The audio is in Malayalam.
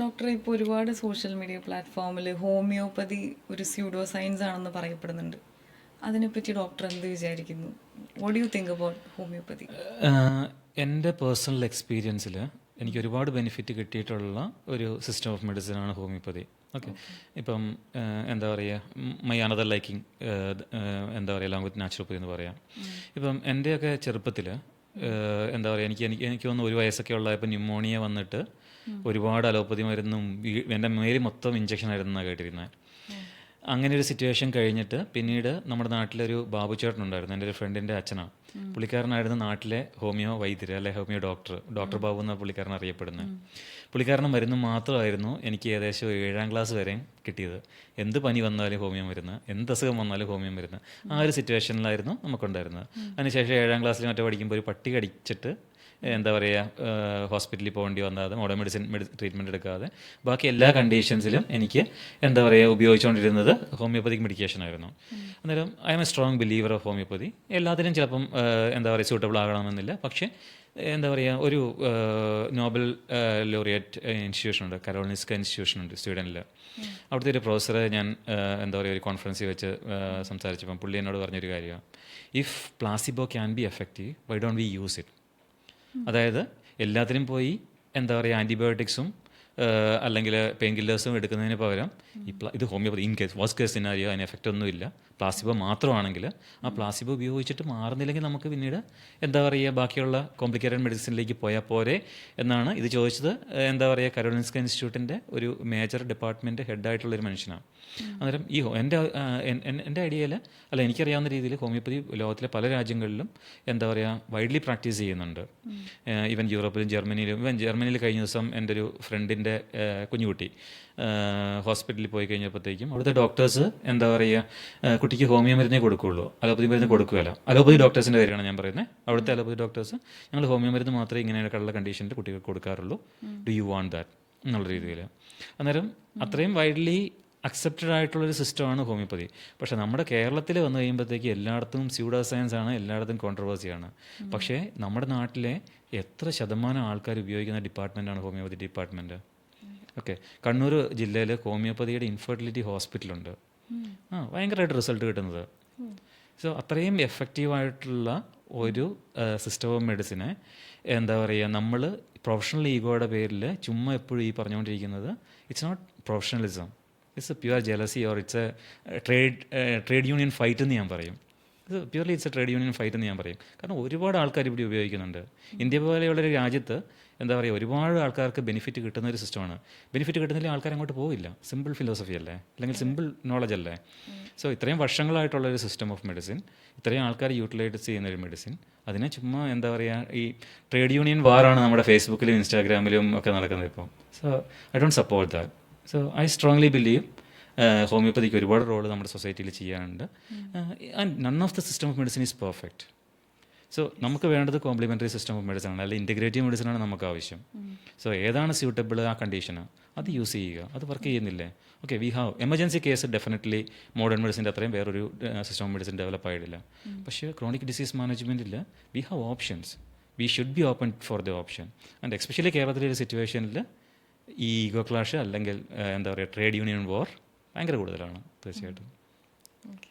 ഡോക്ടറെ, ഇപ്പോൾ ഒരുപാട് സോഷ്യൽ മീഡിയ പ്ലാറ്റ്ഫോമിൽ ഹോമിയോപ്പതി ഒരു സ്യൂഡോ സയൻസ് ആണെന്ന് പറയപ്പെടുന്നുണ്ട്. അതിനെപ്പറ്റി ഡോക്ടർ എന്ത് വിചാരിക്കുന്നു? What you think about homeopathy? എൻ്റെ പേഴ്സണൽ എക്സ്പീരിയൻസിൽ എനിക്ക് ഒരുപാട് ബെനിഫിറ്റ് കിട്ടിയിട്ടുള്ള ഒരു സിസ്റ്റം ഓഫ് മെഡിസിനാണ് ഹോമിയോപ്പതി. ഓക്കെ, ഇപ്പം എന്താ പറയുക, മൈ അനദർ ലൈക്കിങ് എന്താ പറയുക, ലോങ് വിത്ത് നാച്ചുറോപ്പതി എന്ന് പറയാം. ഇപ്പം എൻ്റെയൊക്കെ ചെറുപ്പത്തിൽ എന്താ പറയുക, എനിക്ക് തോന്നുന്നു ഒരു വയസ്സൊക്കെ ഉള്ളപ്പോൾ ന്യൂമോണിയ വന്നിട്ട് ഒരുപാട് അലോപ്പതി മരുന്നും എൻ്റെ മേല് മൊത്തം ഇഞ്ചക്ഷൻ ആയിരുന്നാണ് കേട്ടിരുന്നത്. അങ്ങനെ ഒരു സിറ്റുവേഷൻ കഴിഞ്ഞിട്ട് പിന്നീട് നമ്മുടെ നാട്ടിലൊരു ബാബു ചേട്ടനുണ്ടായിരുന്നു, എൻ്റെ ഒരു ഫ്രണ്ടിൻ്റെ അച്ഛനാണ്. പുള്ളിക്കാരനായിരുന്നു നാട്ടിലെ ഹോമിയോ വൈദ്യർ, അല്ലെ ഹോമിയോ ഡോക്ടർ ബാബു എന്ന പുള്ളിക്കാരൻ അറിയപ്പെടുന്നത്. പുള്ളിക്കാരൻ്റെ മരുന്ന് മാത്രമായിരുന്നു എനിക്ക് ഏകദേശം 7ാം ക്ലാസ് വരെയും കിട്ടിയത്. എന്ത് പനി വന്നാലും ഹോമിയോ മരുന്ന്, എന്ത് അസുഖം വന്നാലും ഹോമിയോ മരുന്ന്. ആ ഒരു സിറ്റുവേഷനിലായിരുന്നു നമുക്കുണ്ടായിരുന്നത്. അതിനുശേഷം 7ാം ക്ലാസ്സിൽ മറ്റോ പഠിക്കുമ്പോൾ ഒരു പട്ടി കടിച്ചിട്ട് എന്താ പറയുക, ഹോസ്പിറ്റലിൽ പോകേണ്ടി വന്നാതെ മോഡേൺ മെഡിസിൻ ട്രീറ്റ്മെൻറ്റ് എടുക്കാതെ ബാക്കി എല്ലാ കണ്ടീഷൻസിലും എനിക്ക് എന്താ പറയുക ഉപയോഗിച്ചുകൊണ്ടിരുന്നത് ഹോമിയോപ്പതിക് മെഡിക്കേഷൻ ആയിരുന്നു. അന്നേരം I am a strong believer of homeopathy. എല്ലാത്തിനും ചിലപ്പം എന്താ പറയുക സൂട്ടബിൾ ആകണമെന്നില്ല. പക്ഷേ എന്താ പറയുക, ഒരു നോബൽ ലോറിയറ്റ് ഇൻസ്റ്റിറ്റ്യൂഷനുണ്ട്, കരോളിൻസ്ക ഇൻസ്റ്റിറ്റ്യൂഷനുണ്ട് സ്വീഡനിൽ. അവിടുത്തെ ഒരു പ്രൊഫസറെ ഞാൻ എന്താ പറയുക ഒരു കോൺഫറൻസിൽ വെച്ച് സംസാരിച്ചപ്പം പുള്ളി എന്നോട് പറഞ്ഞൊരു കാര്യമാണ്, if placebo can be effective, why don't we use it. അതായത് എല്ലാത്തിനും പോയി എന്താ പറയുക ആൻറ്റിബയോട്ടിക്സും അല്ലെങ്കിൽ പെയിൻ കില്ലേഴ്സും എടുക്കുന്നതിന് പകരം ഇത് ഹോമിയോപ്പതി ഇൻ കേസ് വാസ് കേസ് സിനാരിയോ അതിന് എഫക്റ്റ് ഒന്നുമില്ല, പ്ലാസിബോ മാത്രമാണെങ്കിൽ ആ പ്ലാസിബോ ഉപയോഗിച്ചിട്ട് മാറുന്നില്ലെങ്കിൽ നമുക്ക് പിന്നീട് എന്താ പറയുക ബാക്കിയുള്ള കോംപ്ലിക്കേറ്റഡ് മെഡിസിനിലേക്ക് പോയാൽ പോരെ എന്നാണ് ഇത് ചോദിച്ചത്. എന്താ പറയുക കരോളിൻസ്ക ഇൻസ്റ്റിറ്റ്യൂട്ടിൻ്റെ ഒരു മേജർ ഡിപ്പാർട്ട്മെൻറ്റ് ഹെഡായിട്ടുള്ളൊരു മനുഷ്യനാണ്. അന്നേരം ഈ എൻ്റെ ഐഡിയയിൽ അല്ല എനിക്കറിയാവുന്ന രീതിയിൽ ഹോമിയോപ്പതി ലോകത്തിലെ പല രാജ്യങ്ങളിലും എന്താ പറയുക വൈഡ്ലി പ്രാക്ടീസ് ചെയ്യുന്നുണ്ട്. ഈവൻ യൂറോപ്പിലും ജർമ്മനിയിൽ കഴിഞ്ഞ ദിവസം എൻ്റെ ഒരു ഫ്രണ്ടിൻ്റെ കുഞ്ഞുകുട്ടി ഹോസ്പിറ്റലിൽ പോയി കഴിഞ്ഞപ്പോഴത്തേക്കും അവിടുത്തെ ഡോക്ടേഴ്സ് എന്താ പറയുക കുട്ടിക്ക് ഹോമിയോ മരുന്നേ കൊടുക്കുകയുള്ളൂ, അലോപ്പതി മരുന്ന് കൊടുക്കുകയല്ല. അലോപ്പതി ഡോക്ടേഴ്സിൻ്റെ കാര്യമാണ് ഞാൻ പറയുന്നത്. അവിടുത്തെ അലോപ്പതി ഡോക്ടേഴ്സ് ഞങ്ങൾ ഹോമിയോ മരുന്ന് മാത്രമേ ഇങ്ങനെയുള്ള കണ്ടീഷനിൽ കുട്ടികൾക്ക് കൊടുക്കാറുള്ളൂ, ഡു യു വാണ്ട് ദാറ്റ് എന്നുള്ള രീതിയിൽ. അന്നേരം അത്രയും വൈഡ്ലി അക്സെപ്റ്റഡ് ആയിട്ടുള്ളൊരു സിസ്റ്റമാണ് ഹോമിയോപ്പതി. പക്ഷേ നമ്മുടെ കേരളത്തിൽ വന്നു കഴിയുമ്പോഴത്തേക്ക് എല്ലായിടത്തും സ്യൂഡോ സയൻസ് ആണ്, എല്ലായിടത്തും കോൺട്രവേഴ്സിയാണ്. പക്ഷേ നമ്മുടെ നാട്ടിലെ എത്ര ശതമാനം ആൾക്കാർ ഉപയോഗിക്കുന്ന ഡിപ്പാർട്ട്മെൻറ്റാണ് ഹോമിയോപ്പതി ഡിപ്പാർട്ട്മെൻറ്റ്. ഓക്കെ, കണ്ണൂർ ജില്ലയിൽ ഹോമിയോപ്പതിയുടെ ഇൻഫെർട്ടിലിറ്റി ഹോസ്പിറ്റലുണ്ട്. ഭയങ്കരമായിട്ട് റിസൾട്ട് കിട്ടുന്നത്. സോ അത്രയും എഫക്റ്റീവായിട്ടുള്ള ഒരു സിസ്റ്റം ഓഫ് മെഡിസിനെ എന്താ പറയുക നമ്മൾ പ്രൊഫഷണൽ ഈഗോയുടെ പേരിൽ ചുമ്മാ എപ്പോഴും ഈ പറഞ്ഞുകൊണ്ടിരിക്കുന്നത് it's not professionalism, it's a pure jealousy or it's a trade union fight എന്ന് ഞാൻ പറയും. ഇത് purely it's a trade union fight എന്ന് ഞാൻ പറയും. കാരണം ഒരുപാട് ആൾക്കാർ ഇവിടെ ഉപയോഗിക്കുന്നുണ്ട്. ഇന്ത്യ പോലെയുള്ളൊരു രാജ്യത്ത് എന്താ പറയുക ഒരുപാട് ആൾക്കാർക്ക് ബെനിഫിറ്റ് കിട്ടുന്ന ഒരു സിസ്റ്റമാണ്. ബെനിഫിറ്റ് കിട്ടുന്നില്ല ആൾക്കാർ അങ്ങോട്ട് പോവില്ല. സിമ്പിൾ ഫിലോസഫി അല്ലേ, അല്ലെങ്കിൽ സിമ്പിൾ നോളജ് അല്ലേ. സോ ഇത്രയും വർഷങ്ങളായിട്ടുള്ളൊരു സിസ്റ്റം ഓഫ് മെഡിസിൻ, ഇത്രയും ആൾക്കാർ യൂട്ടിലൈസ് ചെയ്യുന്നൊരു മെഡിസിൻ, അതിനെ ചുമ്മാ എന്താ പറയുക ഈ ട്രേഡ് യൂണിയൻ വാറാണ് നമ്മുടെ ഫേസ്ബുക്കിലും ഇൻസ്റ്റാഗ്രാമിലും ഒക്കെ നടക്കുന്നത് ഇപ്പോൾ. So I don't support that. So I strongly believe homoeopathic ഒരുപാട് റോൾ നമ്മുടെ സൊസൈറ്റിയിൽ ചെയ്യാനുണ്ട്. And none of the system of medicine is perfect. So നമുക്ക് വേണ്ടത് കോംപ്ലിമെൻ്ററി സിസ്റ്റം ഓഫ് മെഡിസിൻ ആണ്, അല്ലെങ്കിൽ ഇൻറ്റഗ്രേറ്റീവ് മെഡിസിനാണ് നമുക്ക് ആവശ്യം. സോ ഏതാണ് സ്യൂട്ടബിൾ ആ കണ്ടീഷന് അത് യൂസ് ചെയ്യുക. അത് വർക്ക് ചെയ്യുന്നില്ലേ, okay we have emergency case definitely modern മെഡിസിൻ്റെ അത്രയും വേറൊരു സിസ്റ്റം ഓഫ് മെഡിസിൻ ഡെവലപ്പ് ആയിട്ടില്ല. പക്ഷേ ക്രോണിക് ഡിസീസ് മാനേജ്മെൻറ്റിൽ we have options, we should be open for the option. And especially കേരളത്തിലെ ഒരു സിറ്റുവേഷനിൽ ഈ ഈഗോ ക്ലാഷ് അല്ലെങ്കിൽ എന്താ പറയുക ട്രേഡ് യൂണിയൻ വാർ ഭയങ്കര കൂടുതലാണ് തീർച്ചയായിട്ടും. ഓക്കെ.